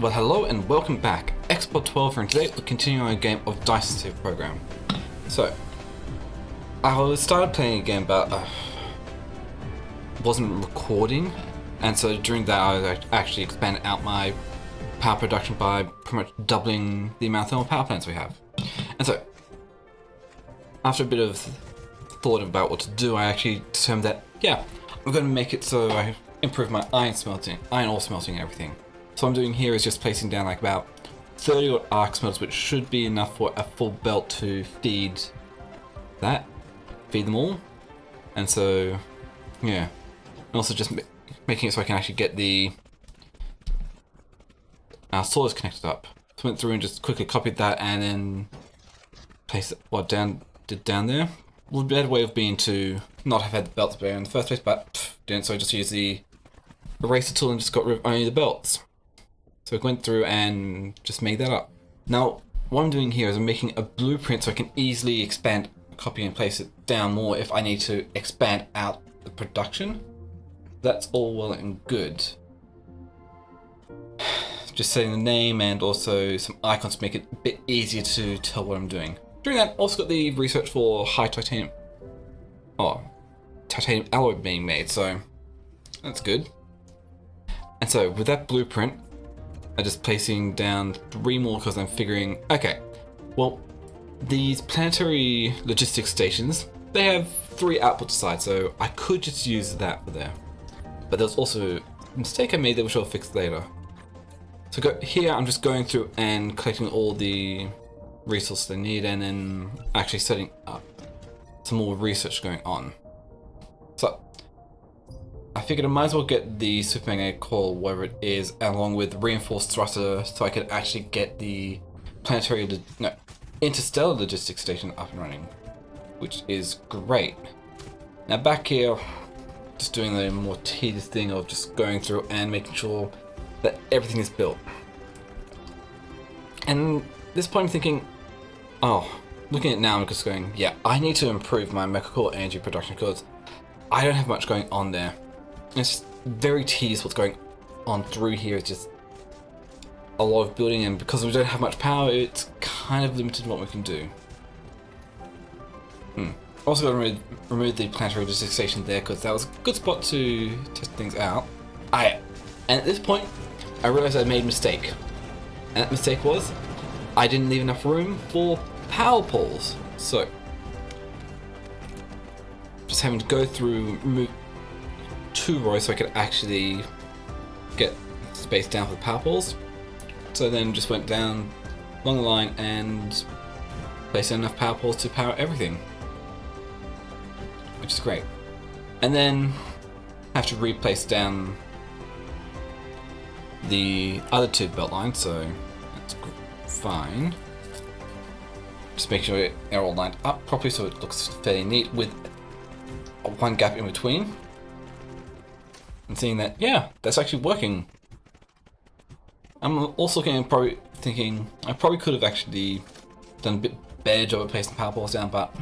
Well, hello and welcome back. Export 12 and today we're continuing our game of Dyson save program. So, I started playing again, but wasn't recording, and so during that I actually expanded out my power production by pretty much doubling the amount of thermal power plants we have. And so, after a bit of thought about what to do, I actually determined that, yeah, I'm going to make it so I improve my iron ore smelting and everything. So what I'm doing here is just placing down like about 30 odd arc smelters, which should be enough for a full belt to feed them all. And so, yeah. And also just making it so I can actually get the sorters connected up. So I went through and just quickly copied that and then placed it down there. A better way of being to not have had the belts there in the first place, but didn't, so I just used the eraser tool and just got rid of only the belts. So I went through and just made that up. Now, what I'm doing here is I'm making a blueprint so I can easily expand, copy and place it down more if I need to expand out the production. That's all well and good. Just setting the name and also some icons to make it a bit easier to tell what I'm doing. During that, also got the research for high titanium alloy being made, so that's good. And so with that blueprint, I'm just placing down 3 more because I'm figuring, okay, well, these planetary logistics stations, they have 3 output sides, so I could just use that for there. But there's also a mistake I made that which I'll fix later. So here I'm just going through and collecting all the resources I need and then actually setting up some more research going on. So I figured I might as well get the supermagnetic coil, whatever it is, along with reinforced thruster, so I could actually get the interstellar logistics station up and running, which is great. Now back here, just doing the more tedious thing of just going through and making sure that everything is built. And at this point I'm thinking, looking at it now I'm just going, yeah, I need to improve my mecha energy production because I don't have much going on there. It's very tedious what's going on through here. It's just a lot of building, and because we don't have much power, it's kind of limited in what we can do. Also got to remove the planetary logistics station there because that was a good spot to test things out. And at this point, I realized I made a mistake. And that mistake was, I didn't leave enough room for power poles. So, just having to go through, remove 2 rows so I could actually get space down for the power poles. So then just went down along the line and placed enough power poles to power everything, which is great. And then have to replace down the other 2 belt lines, so that's fine. Just make sure they're all lined up properly so it looks fairly neat with 1 gap in between. And seeing that, yeah, that's actually working. I'm also probably thinking I probably could have actually done a bit better job of placing power poles down, but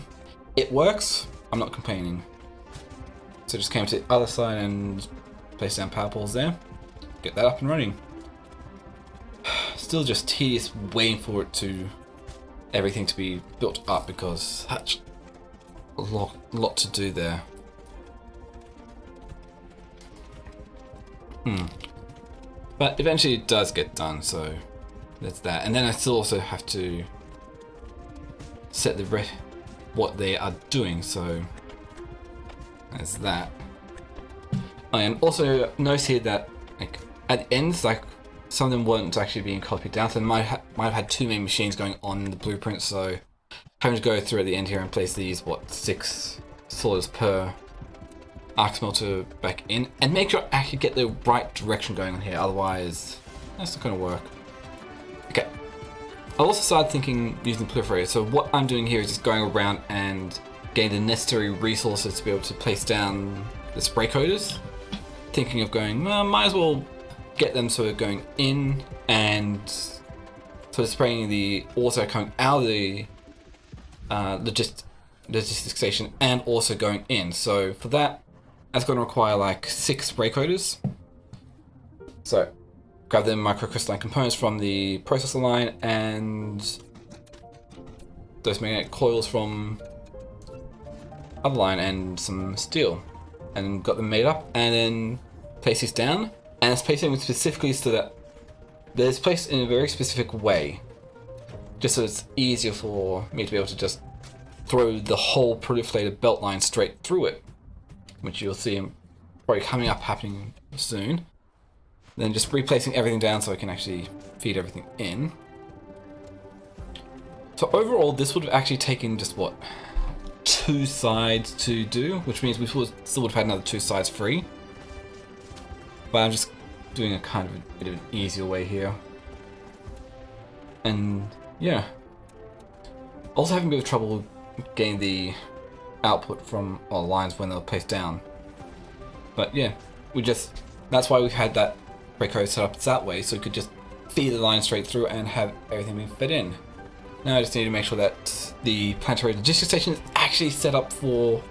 it works. I'm not complaining. So just came to the other side and placed down power poles there. Get that up and running. Still just tedious waiting for everything to be built up because such a lot to do there. But eventually it does get done, so that's that. And then I still also have to set what they are doing, so there's that. And also notice here that like at the ends, like some of them weren't actually being copied down, so they might have had too many machines going on in the blueprint, so having to go through at the end here and place these 6 sorters per arc smelter back in and make sure I actually get the right direction going on here, otherwise that's not going to work. Okay, I also started thinking using proliferator, so what I'm doing here is just going around and getting the necessary resources to be able to place down the spray coaters, thinking of going, well, might as well get them so we're going in and so spraying the auto coming out of the logistics station and also going in. So for that, that's going to require like 6 spray coaters. So grab the microcrystalline components from the processor line and those magnetic coils from other line and some steel, and got them made up, and then place these down, and it's placed them specifically so that they're placed in a very specific way, just so it's easier for me to be able to just throw the whole proliferated belt line straight through it, which you'll see probably coming up happening soon. Then just replacing everything down so I can actually feed everything in. So overall, this would have actually taken just what, 2 sides to do, which means we still would have had another 2 sides free. But I'm just doing a kind of a bit of an easier way here. And yeah. Also having a bit of trouble getting the output from our lines when they're placed down. But yeah, that's why we've had that breakcode set up that way, so we could just feed the line straight through and have everything being fed in. Now I just need to make sure that the planetary logistics station is actually set up for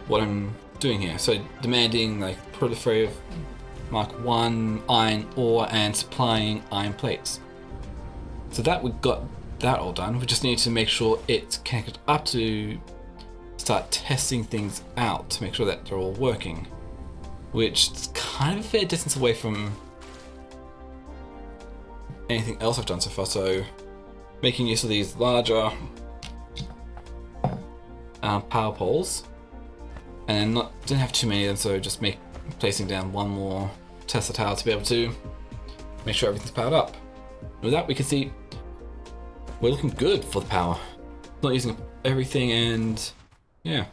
what I'm doing here. So demanding like proliferative Mark 1 iron ore and supplying iron plates. So that we've got that all done. We just need to make sure it's connected up to start testing things out to make sure that they're all working, which is kind of a fair distance away from anything else I've done so far. So making use of these larger power poles, and didn't have too many of them, so just placing down one more Tesla tower to be able to make sure everything's powered up. With that, we can see we're looking good for the power. Not using everything, and yeah.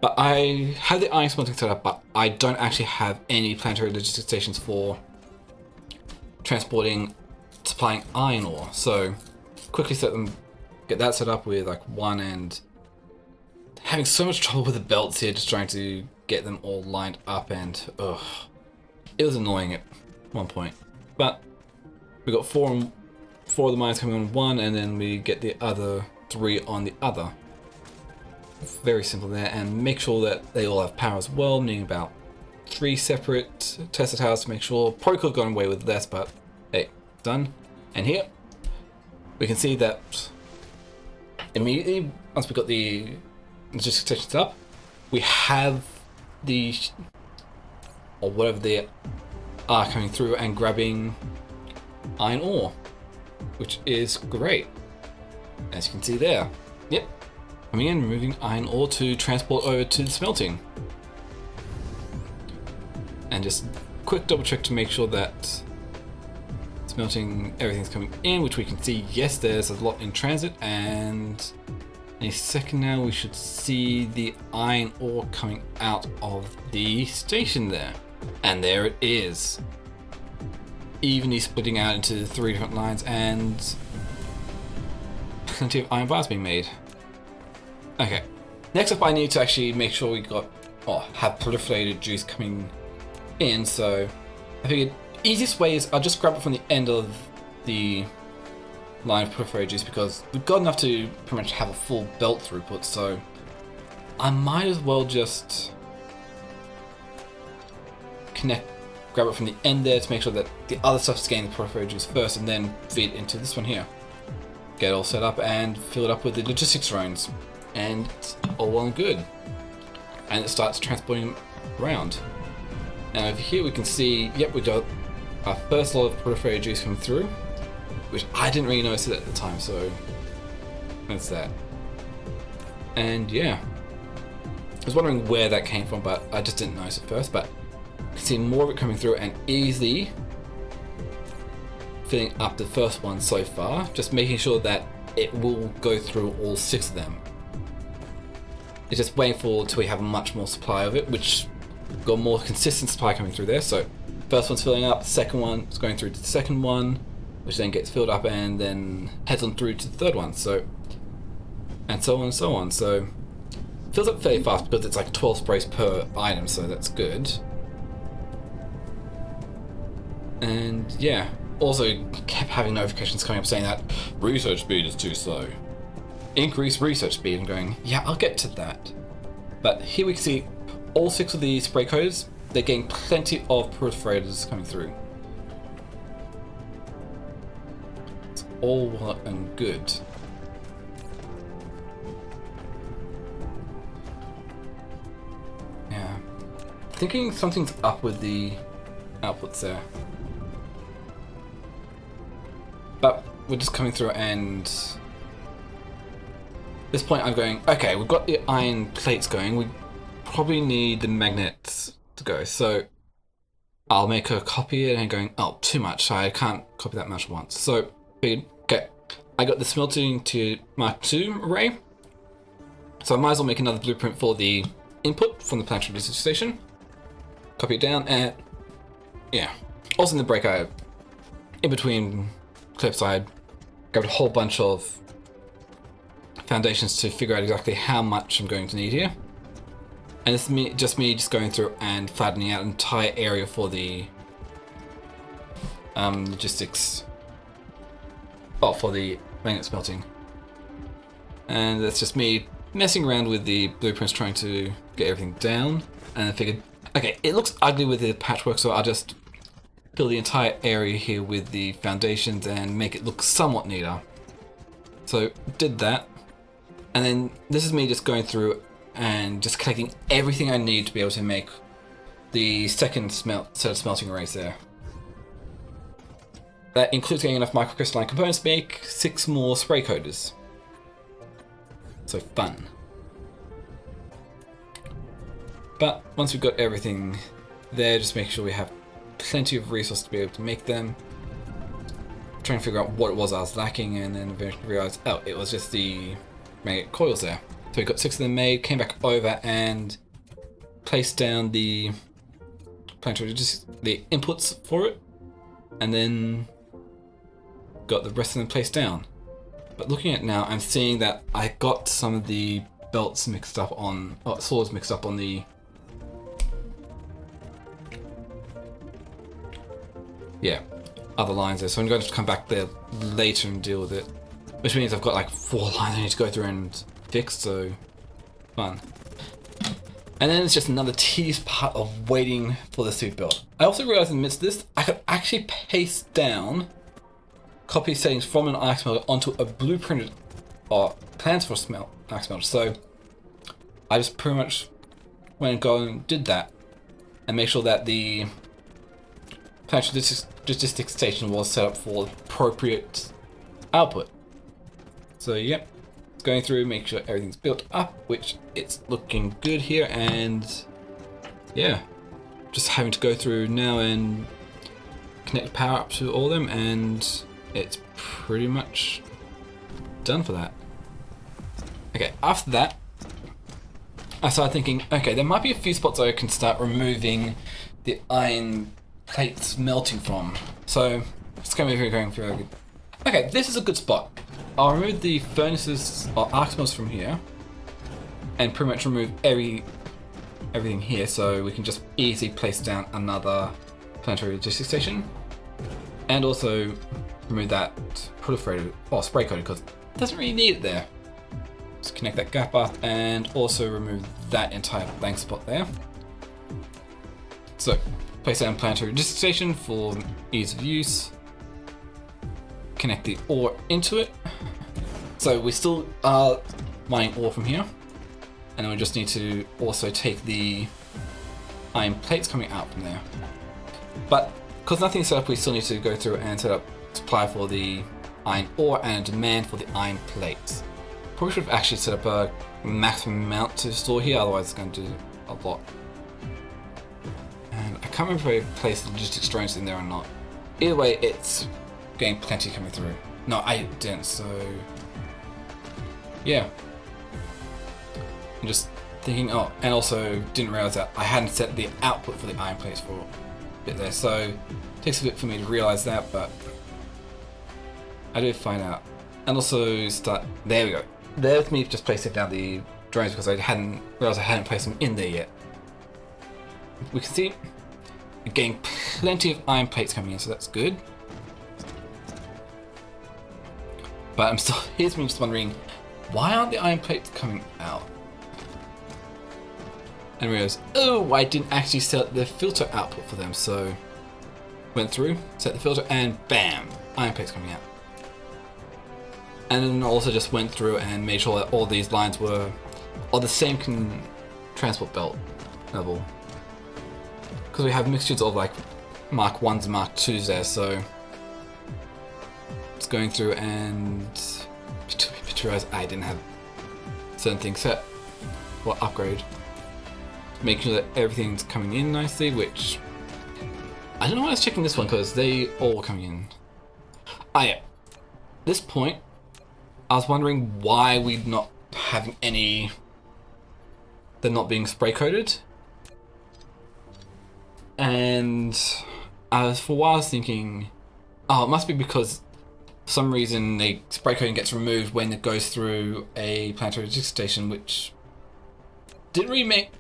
But I have the iron smelting set up, but I don't actually have any planetary logistics stations for supplying iron ore. So quickly get that set up with like 1, and having so much trouble with the belts here, just trying to get them all lined up, and it was annoying at one point. But we got 4 of the mines coming on one, and then we get the other 3 on the other. Very simple there, and make sure that they all have power as well, meaning about 3 separate Tesla towers to make sure. Probably could have gone away with less, but hey, done. And here we can see that immediately once we got the logistics stations up, we have or whatever they are coming through and grabbing iron ore, which is great, as you can see there. Yep, coming in, moving iron ore to transport over to the smelting. And just quick double check to make sure that smelting, everything's coming in, which we can see, yes, there's a lot in transit, and any second now we should see the iron ore coming out of the station there. And there it is, evenly splitting out into 3 different lines, and plenty of iron bars being made. Okay, next up I need to actually make sure we have proliferated juice coming in. So I figured easiest way is I'll just grab it from the end of the line of proliferated juice, because we've got enough to pretty much have a full belt throughput, so I might as well just grab it from the end there to make sure that the other stuff is getting the proliferated juice first, and then feed into this one here. Get it all set up and fill it up with the logistics drones, and it's all well and good. And it starts transporting around. And over here we can see, yep, we got our first lot of proliferated juice coming through, which I didn't really notice it at the time, so that's that. And yeah, I was wondering where that came from, but I just didn't notice at first. But you can see more of it coming through and easily filling up the first one so far, just making sure that it will go through all 6 of them. It's just waiting till we have much more supply of it, which got more consistent supply coming through there. So first one's filling up, second one is going through to the second one, which then gets filled up and then heads on through to the third one. So, and so on and so on. So it fills up fairly fast because it's like 12 sprays per item, so that's good. And yeah, also kept having notifications coming up saying that research speed is too slow. Increase research speed. I'm going, yeah, I'll get to that. But here we can see all 6 of the spray codes they're getting plenty of proliferators coming through. It's all well and good. Yeah. Thinking something's up with the outputs there. But we're just coming through, and at this point I'm going, okay, we've got the iron plates going, we probably need the magnets to go, so I'll make a copy and going, oh, too much, so I can't copy that much at once. So, okay, I got the smelting to Mark II array, so I might as well make another blueprint for the input from the planetary research station, copy it down, and yeah, also in the break in between clips I grabbed a whole bunch of foundations to figure out exactly how much I'm going to need here. And it's me just going through and flattening out an entire area for the logistics. Oh, for the magnet smelting. And that's just me messing around with the blueprints, trying to get everything down. And I figured, okay, it looks ugly with the patchwork, so I'll just fill the entire area here with the foundations and make it look somewhat neater. So did that, and then this is me just going through and just collecting everything I need to be able to make the second set of smelting arrays there. That includes getting enough microcrystalline components to make 6 more spray coaters. So fun. But once we've got everything there, just make sure we have plenty of resources to be able to make them. Trying to figure out what it was I was lacking, and then eventually realized, oh, it was just the magnet coils there. So we got 6 of them made, came back over and placed down the planetary, just the inputs for it, and then got the rest of them placed down. But looking at it now, I'm seeing that I got some of the belts mixed up on, swords mixed up on the other lines there, so I'm going to come back there later and deal with it, which means I've got like 4 lines I need to go through and fix, so fun. And then it's just another tedious part of waiting for this to be built. I also realized in the midst of this, I could actually paste down copy settings from an arc smelter onto a blueprint or plans for arc smelter. So I just pretty much went and did that and make sure that the planetary logistics station was set up for appropriate output. So yep, it's going through, make sure everything's built up, which it's looking good here, and yeah, just having to go through now and connect power up to all of them, and it's pretty much done for that. Okay, after that, I started thinking, okay, there might be a few spots I can start removing the iron plates melting from. So it's going to be going through. Okay, this is a good spot. I'll remove the furnaces or arc smelters from here, and pretty much remove everything here, so we can just easily place down another planetary logistics station, and also remove that proliferated or spray coater because it doesn't really need it there. Just connect that gap up and also remove that entire blank spot there. So place down planetary logistics station for ease of use. Connect the ore into it. So we still are mining ore from here, and then we just need to also take the iron plates coming out from there. But because nothing's set up, we still need to go through and set up supply for the iron ore and demand for the iron plates. Probably should have actually set up a maximum amount to store here, otherwise it's going to do a lot. And I can't remember if I placed the logistics drones in there or not. Either way, it's getting plenty coming through. No, I didn't, so yeah. I'm just thinking, oh, and also didn't realize that I hadn't set the output for the iron plates for a bit there, so it takes a bit for me to realize that, but I did find out. And also there we go. There with me just placing down the drones because I hadn't realized I hadn't placed them in there yet. We can see we're getting plenty of iron plates coming in, so that's good. But I'm still, here's me just wondering, why aren't the iron plates coming out? and realized, oh, I didn't actually set the filter output for them, so went through, set the filter, and bam, iron plates coming out. And then also just went through and made sure that all these lines were on the same transport belt level. Because we have mixtures of like Mark 1s and Mark 2s there, so it's going through and realized I didn't have certain things set or upgrade. Making sure that everything's coming in nicely, which I don't know why I was checking this one because they all were coming in. Ah yeah, this point I was wondering why we're not having any, they're not being spray coated. And for a while I was thinking, oh, it must be because for some reason the spray coating gets removed when it goes through a planetary logistics station, which didn't really make,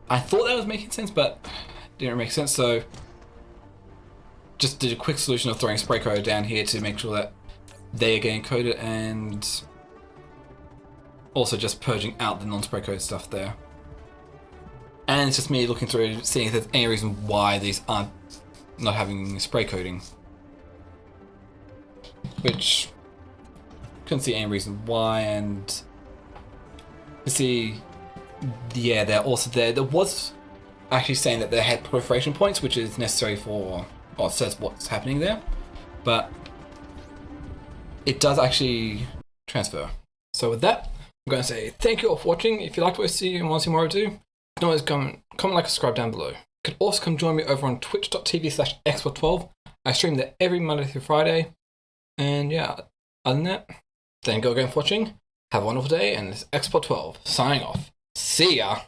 I thought that was making sense, but didn't make sense, so just did a quick solution of throwing spray coater down here to make sure that they are getting coated, and also just purging out the non-spray coated stuff there. And it's just me looking through, seeing if there's any reason why these aren't not having spray coating. Which, couldn't see any reason why, and you see, yeah, they're also there. There was actually saying that they had proliferation points, which is necessary for, well, it says what's happening there, but it does actually transfer. So with that, I'm going to say thank you all for watching. If you liked what you see and want to see more I do, you can always comment, like, subscribe down below. You could also come join me over on twitch.tv/export12. I stream there every Monday through Friday. And yeah, other than that, thank you again for watching. Have a wonderful day, and this is Export12 signing off. See ya!